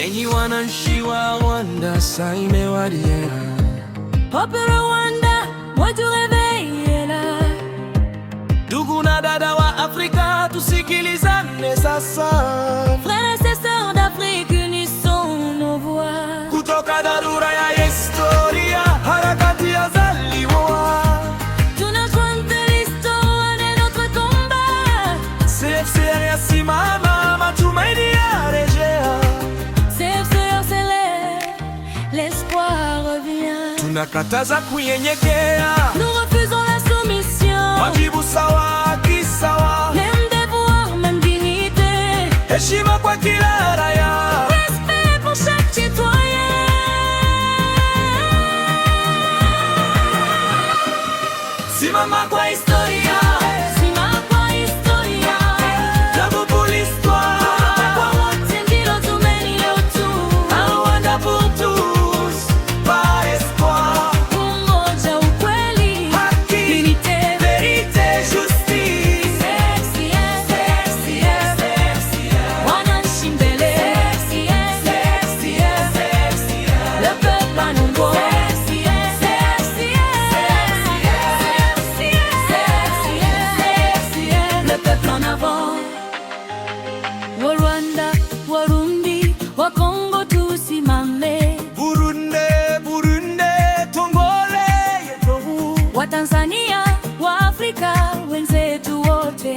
Enyi wananchi wa Rwanda, saa imewadia. Peuple Rwanda, watu réveillez là. Ndugu na dada wa Afrika, tusikilizane sasa. Frères et sœurs d'Afrique, unissons nos voix. Kutoka dharura ya historia, harakati ya zaliwa. Tunakwenda l'histoire de notre combat. CFCR yasimama, matumaini yarejea. CFCR c'est l'espoir revient. Tunakataza kunyenyekea. Nous refusons la soumission. Wajibu sawa, haki sawa. Même devoir, même dignité. Heshima kwa kila raia. Respect pour chaque citoyen. Simama kwa historia. Simama kwa historia. Debout pour l'histoire. Kwa wote ndilo tumaini letu. Rwanda pour tous. Pas espoir. Umoja, ukweli, Haki. unité, Vérité, justice. wananchi mbele. Le peuple à nouveau. Le peuple en avant. Wa Rwanda, Warundi, wa Kongo tusimame. Burundi, Tongole yetu. Wa Tanzania, wa Afrika wenzetu wote.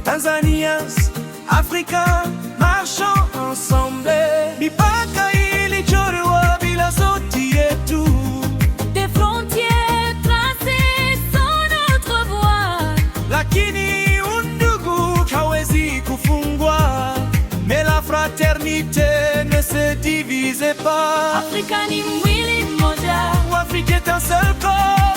Tanzanians, Africains, marchons ensemble. Mipaka ilichorwa bila sauti yetu. Des frontières tracées sont notre voie. Lakini undugu hawezi kufungwa. Mais la fraternité ne se divise pas. Afrika ni mwili mmoja. L'Afrique est un seul corps.